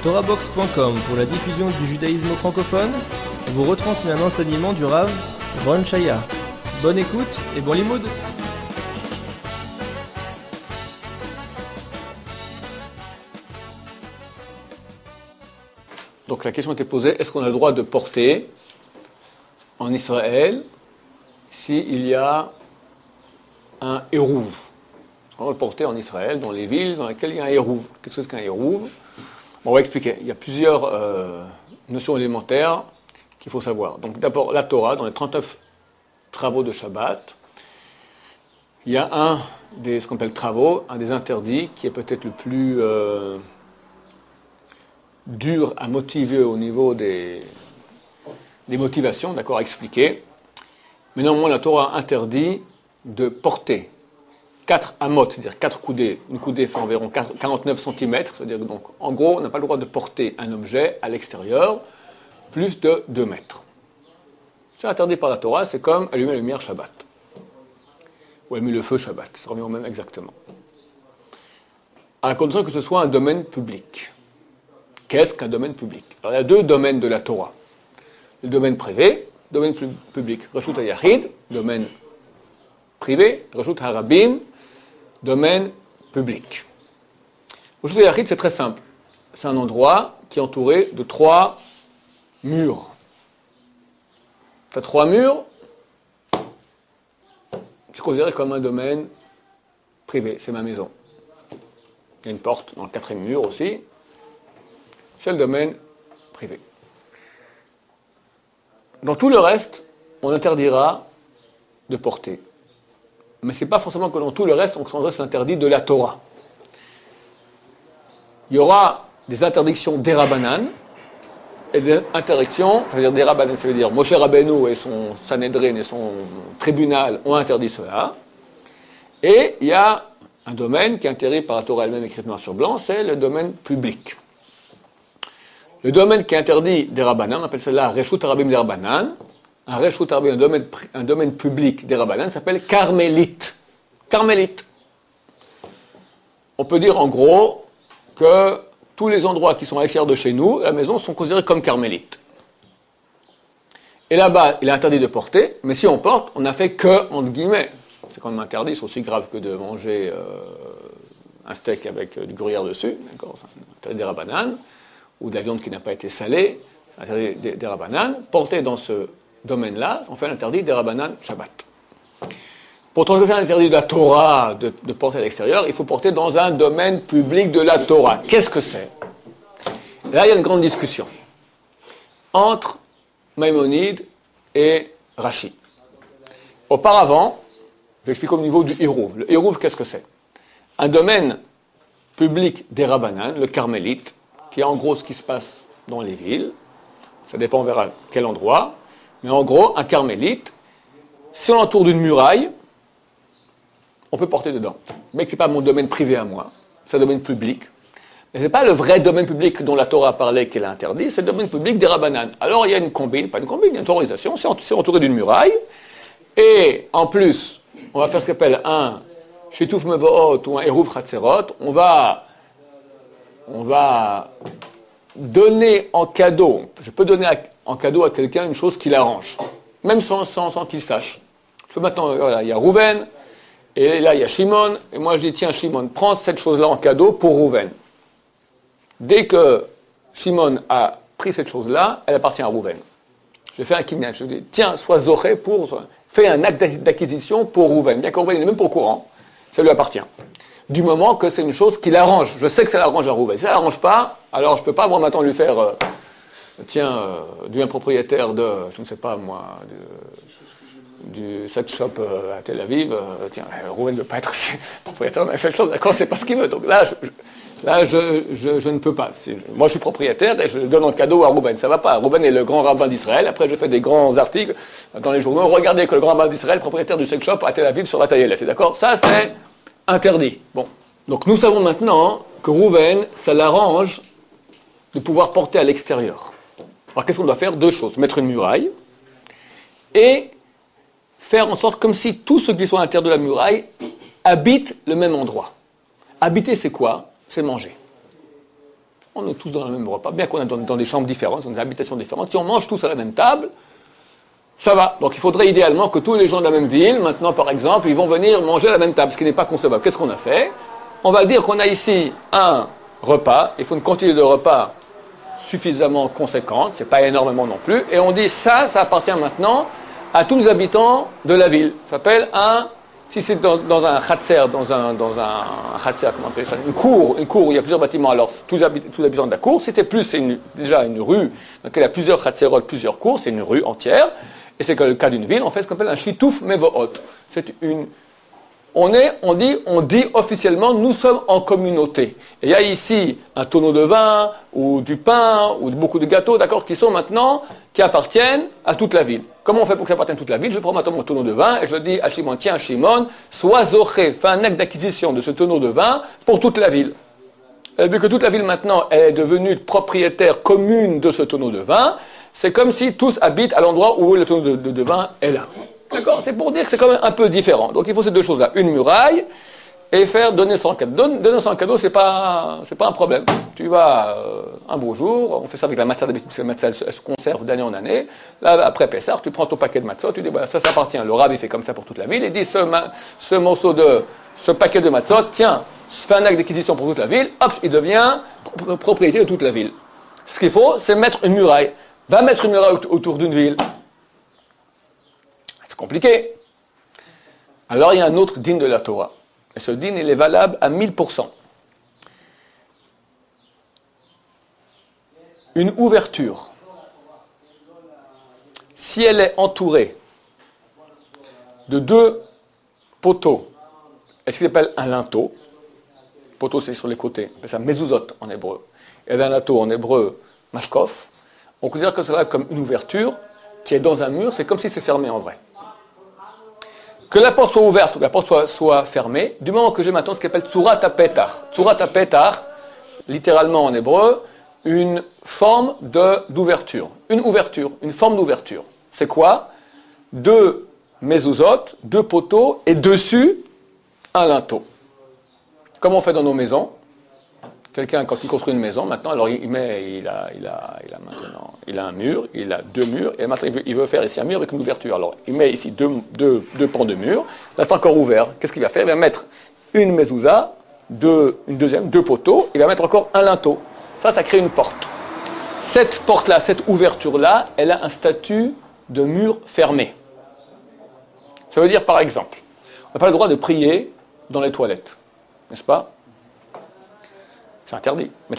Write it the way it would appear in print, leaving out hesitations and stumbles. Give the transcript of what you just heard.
TorahBox.com pour la diffusion du judaïsme francophone vous retransmet un enseignement du Rav Ron Chaya. Bonne écoute et bon limoud. Donc la question était posée, est-ce qu'on a le droit de porter en Israël s'il y a un hérouv? On va le porter en Israël, dans les villes dans lesquelles il y a un hérouv. Qu'est-ce que c'est qu'un hérouv? Bon, on va expliquer. Il y a plusieurs notions élémentaires qu'il faut savoir. Donc d'abord, la Torah, dans les 39 travaux de Shabbat, il y a ce qu'on appelle travaux, un des interdits, qui est peut-être le plus dur à motiver au niveau des motivations, d'accord, à expliquer. Mais néanmoins, la Torah interdit de porter 4 amot, c'est-à-dire 4 coudées. Une coudée fait environ 49 cm, c'est-à-dire que donc, en gros, on n'a pas le droit de porter un objet à l'extérieur plus de 2 mètres. C'est interdit par la Torah, c'est comme allumer la lumière Shabbat. Ou allumer le feu Shabbat, ça revient au même exactement. À la condition que ce soit un domaine public. Qu'est-ce qu'un domaine public? Alors il y a 2 domaines de la Torah. Le domaine privé, domaine public. Reshut HaYachid, domaine privé. Reshut HaRabim, domaine public. Reshut HaYachid, c'est très simple. C'est un endroit qui est entouré de 3 murs. Tu as 3 murs, c'est considéré comme un domaine privé. C'est ma maison. Il y a une porte dans le 4e mur aussi. C'est le domaine privé. Dans tout le reste, on interdira de porter. Mais ce n'est pas forcément que dans tout le reste, on transgresse l'interdit de la Torah. Il y aura des interdictions d'Erabanan et des interdictions, c'est-à-dire d'Erabanan, ça veut dire Moshe Rabbeinu et son Sanhedrin et son tribunal ont interdit cela. Et il y a un domaine qui est interdit par la Torah elle-même écrite noir sur blanc, c'est le domaine public. Le domaine qui est interdit des Rabbanan, on appelle cela Reshut HaRabim des Rabbanan. Un Reshut HaRabim, un domaine public des Rabbanan, s'appelle Carmélite. Carmélite. On peut dire en gros que tous les endroits qui sont à l'extérieur de chez nous, la maison, sont considérés comme carmélites. Et là-bas, il est interdit de porter, mais si on porte, on n'a fait que, entre guillemets, c'est quand même interdit, c'est aussi grave que de manger un steak avec du gruyère dessus, d'accord, c'est interdit des Rabbanan, ou de la viande qui n'a pas été salée, interdit des Rabbanan, porter dans ce domaine-là, on fait l'interdit des Rabbanan Shabbat. Pour transgresser l'interdit de la Torah de porter à l'extérieur, il faut porter dans un domaine public de la Torah. Qu'est-ce que c'est? Là, il y a une grande discussion entre Maïmonide et Rashi. Auparavant, je vais expliquer au niveau du Hérouv. Le Hérouv, qu'est-ce que c'est? Un domaine public des Rabbanan, le Carmélite, qui est en gros ce qui se passe dans les villes. Ça dépend vers quel endroit. Mais en gros, un carmélite, si on l'entoure d'une muraille, on peut porter dedans. Mais ce n'est pas mon domaine privé à moi, c'est un domaine public. Mais ce n'est pas le vrai domaine public dont la Torah a parlé qu'elle a interdit, c'est le domaine public des Rabbanan. Alors il y a une combine, pas une combine, il y a une autorisation, c'est entouré d'une muraille. Et en plus, on va faire ce qu'on appelle un Shituf Mevohot ou un Hérouv Chatzerot. On va donner en cadeau, je peux donner en cadeau à quelqu'un une chose qui l'arrange, même sans qu'il sache. Je peux maintenant, voilà, il y a Rouven, et là il y a Shimon, et moi je dis, tiens Shimon, prends cette chose-là en cadeau pour Rouven. Dès que Shimon a pris cette chose-là, elle appartient à Rouven. Je fais un kinyan, je dis, tiens, sois zoré fais un acte d'acquisition pour Rouven. Bien que Rouven n'est même pas au courant, ça lui appartient. Du moment que c'est une chose qui l'arrange. Je sais que ça l'arrange à Rouven. Si ça ne l'arrange pas, alors je ne peux pas, moi, maintenant, lui faire, deviens propriétaire de, je ne sais pas, moi, du sex shop à Tel Aviv. Rouven ne veut pas être propriétaire d'un sex shop, d'accord, c'est pas ce qu'il veut. Donc là, je ne peux pas. Moi, je suis propriétaire et je donne en cadeau à Rouven. Ça ne va pas. Rouven est le grand rabbin d'Israël. Après, je fais des grands articles dans les journaux. Regardez que le grand rabbin d'Israël, propriétaire du sex shop à Tel Aviv sur la Taïelette. D'accord? Ça, c'est interdit. Bon. Donc nous savons maintenant que Rouven, ça l'arrange de pouvoir porter à l'extérieur. Alors qu'est-ce qu'on doit faire? 2 choses. Mettre une muraille et faire en sorte comme si tous ceux qui sont à l'intérieur de la muraille habitent le même endroit. Habiter, c'est quoi? C'est manger. On est tous dans le même repas, bien qu'on est dans des chambres différentes, dans des habitations différentes. Si on mange tous à la même table, ça va. Donc il faudrait idéalement que tous les gens de la même ville, maintenant par exemple, ils vont venir manger à la même table, ce qui n'est pas concevable. Qu'est-ce qu'on a fait? On va dire qu'on a ici un repas, il faut une quantité de repas suffisamment conséquente, c'est pas énormément non plus, et on dit ça appartient maintenant à tous les habitants de la ville. Ça s'appelle si c'est dans un khatser, dans un khatser, comment on appelle ça, une cour où il y a plusieurs bâtiments, alors tous les habitants de la cour. Si c'est plus, c'est déjà une rue dans laquelle il y a plusieurs khatserot, plusieurs cours, c'est une rue entière. Et c'est le cas d'une ville, on fait ce qu'on appelle un shitouf mevohot. On dit officiellement, nous sommes en communauté. Et il y a ici un tonneau de vin, ou du pain, ou beaucoup de gâteaux, d'accord, qui appartiennent à toute la ville. Comment on fait pour que ça appartienne à toute la ville? Je prends maintenant mon tonneau de vin et je dis à Shimon, tiens Shimon, sois zoché, fais un acte d'acquisition de ce tonneau de vin pour toute la ville. Et vu que toute la ville maintenant est devenue propriétaire commune de ce tonneau de vin, c'est comme si tous habitent à l'endroit où le tonneau de vin est là. D'accord? C'est pour dire que c'est quand même un peu différent. Donc il faut ces deux choses-là. Une muraille et donner 100 cadeaux. Donner 100 cadeaux, c'est pas un problème. Tu vas un beau jour, on fait ça avec la matzah d'habitude, parce que la matzah elle se conserve d'année en année. Là, après Pessah, tu prends ton paquet de matzot, tu dis voilà, ça appartient. Le Rav, il fait comme ça pour toute la ville. Il dit ce paquet de matzot, tiens, fais un acte d'acquisition pour toute la ville, hop, il devient propriété de toute la ville. Ce qu'il faut, c'est mettre une muraille. Va mettre une muraille autour d'une ville. C'est compliqué. Alors il y a un autre din de la Torah. Et ce din, il est valable à 1000%. Une ouverture, si elle est entourée de deux poteaux, et ce qu'on appelle un linteau, poteau c'est sur les côtés, on appelle ça mezuzot en hébreu, et un linteau en hébreu, mashkof, on considère que cela comme une ouverture qui est dans un mur, c'est comme si c'est fermé en vrai. Que la porte soit ouverte ou que la porte soit fermée, du moment que j'ai maintenant ce qu'on appelle tsurat ha-petach. Tsurat ha-petach, littéralement en hébreu, une forme d'ouverture. Une ouverture, une forme d'ouverture. C'est quoi? Deux mezuzot, deux poteaux, et dessus, un linteau. Comme on fait dans nos maisons. Quelqu'un, quand il construit une maison, maintenant, alors il a un mur, il a deux murs, et maintenant il veut faire ici un mur avec une ouverture. Alors il met ici deux pans de mur, là c'est encore ouvert. Qu'est-ce qu'il va faire? Il va mettre une mezouza, deux poteaux, il va mettre encore un linteau. Ça crée une porte. Cette porte-là, cette ouverture-là, elle a un statut de mur fermé. Ça veut dire, par exemple, on n'a pas le droit de prier dans les toilettes, n'est-ce pas? C'est interdit.